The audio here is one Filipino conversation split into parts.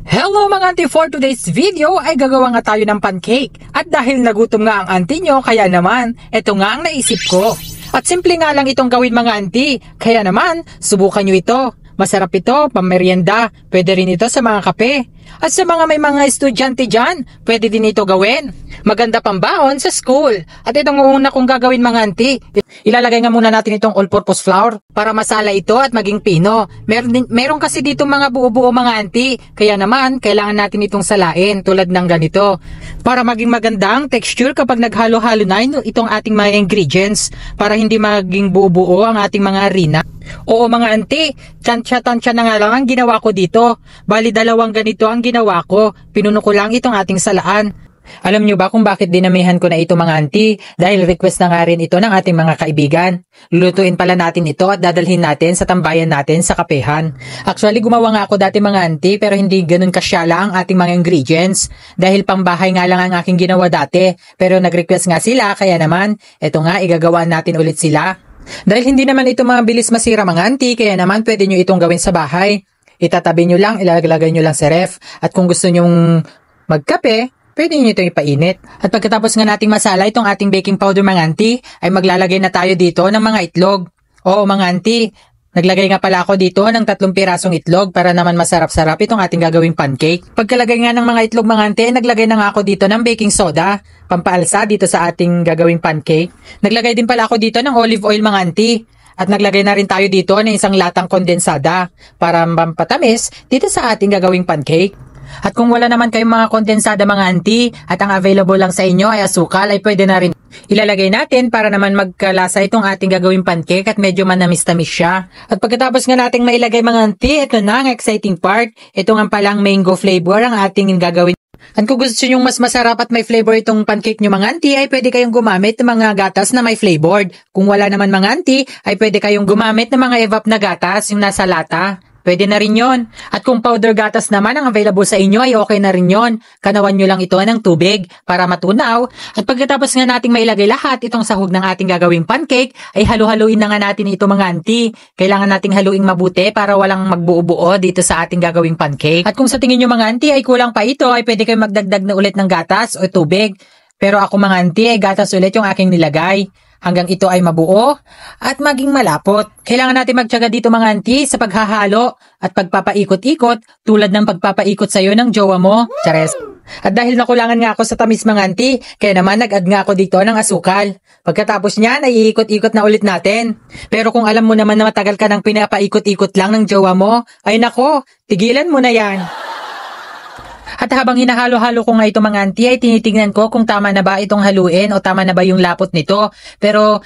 Hello mga auntie, for today's video ay gagawa nga tayo ng pancake. At dahil nagutom nga ang auntie nyo, kaya naman, ito nga ang naisip ko. At simple nga lang itong gawin mga auntie, kaya naman, subukan nyo ito. Masarap ito, pamerienda, pwede rin ito sa mga kape. At sa mga may mga estudyante dyan, pwede din ito gawin. Maganda pambaon sa school. At itong una kong gagawin mga auntie, ilalagay nga muna natin itong all-purpose flour para masala ito at maging pino. Meron kasi dito mga buo-buo mga auntie, kaya naman kailangan natin itong salain tulad ng ganito. Para maging magandang texture kapag naghalo-halo na itong ating mga ingredients, para hindi maging buo-buo ang ating mga harina. Oo mga auntie, tansya-tansya na nga lang ang ginawa ko dito. Bali dalawang ganito ang ginawa ko, pinuno ko lang itong ating salaan. Alam nyo ba kung bakit dinamihan ko na ito mga auntie? Dahil request na nga rin ito ng ating mga kaibigan. Lulutuin pala natin ito at dadalhin natin sa tambayan natin sa kapehan. Actually gumawa nga ako dati mga auntie, pero hindi ganun kasyala ang ating mga ingredients. Dahil pambahay nga lang ang aking ginawa dati. Pero nag-request nga sila, kaya naman ito nga igagawa natin ulit sila. Dahil hindi naman ito mabilis masira mga auntie, kaya naman pwede nyo itong gawin sa bahay. Itatabi nyo lang, ilalagay nyo lang sa ref. At kung gusto nyong magkape, pwede nyo itong ipainit. At pagkatapos nga nating masala itong ating baking powder mga auntie, ay maglalagay na tayo dito ng mga itlog. Oo mga auntie, naglagay nga pala ako dito ng 3 pirasong itlog para naman masarap-sarap itong ating gagawing pancake. Pagkalagay nga ng mga itlog mga auntie, naglagay na nga ako dito ng baking soda, pampaalsa dito sa ating gagawing pancake. Naglagay din pala ako dito ng olive oil mga auntie. At naglagay na rin tayo dito ng isang latang kondensada para mampatamis dito sa ating gagawing pancake. At kung wala naman kayong mga kondensada mga auntie at ang available lang sa inyo ay asukal, ay pwede na rin ilalagay natin para naman magkalasa itong ating gagawing pancake at medyo manamis-tamis siya. At pagkatapos nga nating mailagay mga auntie, ito na ang exciting part. Ito nga palang mango flavor ang ating gagawin. At kung gusto nyo mas masarap at may flavor itong pancake nyo mga auntie, ay pwede kayong gumamit ng mga gatas na may flavored. Kung wala naman mga auntie, ay pwede kayong gumamit ng mga evap na gatas, yung nasa lata. Pwede na rin yon. At kung powder gatas naman ang available sa inyo, ay okay na rin yon. Kanawan nyo lang ito ng tubig para matunaw. At pagkatapos nga nating mailagay lahat itong sahog ng ating gagawing pancake, ay halu-haluin na nga natin ito mga auntie. Kailangan nating haluing mabuti para walang magbuo-buo dito sa ating gagawing pancake. At kung sa tingin nyo mga auntie ay kulang pa ito, ay pwede kayong magdagdag na ulit ng gatas o tubig. Pero ako mga auntie ay gatas ulit yung aking nilagay. Hanggang ito ay mabuo at maging malapot. Kailangan natin magtiyaga dito mga auntie sa paghahalo at pagpapaikot-ikot tulad ng pagpapaikot sa'yo ng jowa mo. Chares. At dahil nakulangan nga ako sa tamis mga auntie, kaya naman nag-add nga ako dito ng asukal. Pagkatapos niyan ay iikot-ikot na ulit natin. Pero kung alam mo naman na matagal ka nang pinapaikot-ikot lang ng jowa mo, ay nako, tigilan mo na yan. At habang hinahalo-halo ko nga ito mga auntie, ay tinitingnan ko kung tama na ba itong haluin o tama na ba yung lapot nito. Pero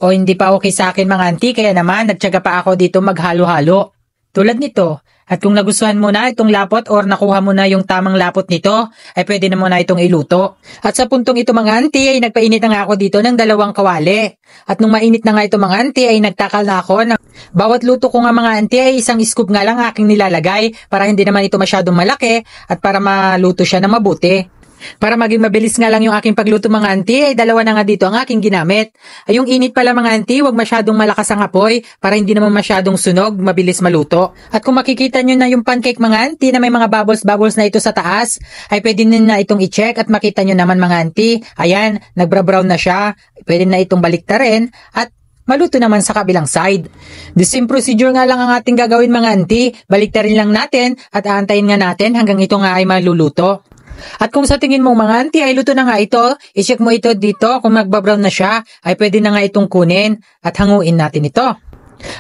hindi pa okay sa akin mga auntie, kaya naman nagtiyaga pa ako dito maghalo-halo. Tulad nito. At kung nagustuhan mo na itong lapot or nakuha mo na yung tamang lapot nito, ay pwede na mo na itong iluto. At sa puntong ito mga auntie, ay nagpainit na nga ako dito ng 2 kawali. At nung mainit na nga ito mga auntie, ay nagtakal na ako ng bawat luto ko nga mga auntie ay 1 scoop nga lang aking nilalagay para hindi naman ito masyadong malaki at para maluto siya na mabuti. Para maging mabilis nga lang yung aking pagluto mga auntie, ay 2 na nga dito ang aking ginamit. Ay yung init pala mga auntie, huwag masyadong malakas ang apoy para hindi naman masyadong sunog, mabilis maluto. At kung makikita nyo na yung pancake mga auntie na may mga bubbles na ito sa taas, ay pwede na itong i-check at makita nyo naman mga auntie. Ayan, nagbra-brown na siya. Pwede na itong baliktarin at maluto naman sa kabilang side. The same procedure nga lang ang ating gagawin mga auntie. Baliktarin lang natin at aantayin nga natin hanggang ito nga ay maluluto. At kung sa tingin mong mga auntie ay luto na nga ito, i-check mo ito dito. Kung magbabrown na siya, ay pwede na nga itong kunin at hanguin natin ito.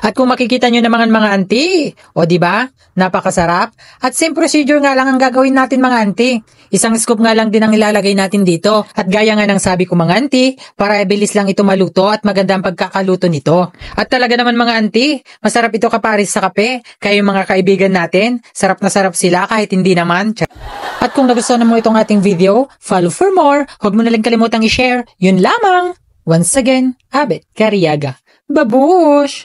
At kung makikita nyo naman mga auntie, o diba, napakasarap. At same procedure nga lang ang gagawin natin mga auntie. 1 scoop nga lang din ang ilalagay natin dito. At gaya nga ng sabi ko mga auntie, para bilis lang ito maluto at maganda ang pagkakaluto nito. At talaga naman mga auntie, masarap ito kaparis sa kape. Kaya yung mga kaibigan natin, sarap na sarap sila kahit hindi naman. At kung nagustuhan mo itong ating video, follow for more. Huwag mo na lang kalimutang i-share. Yun lamang. Once again, Abet Cariaga. Babush!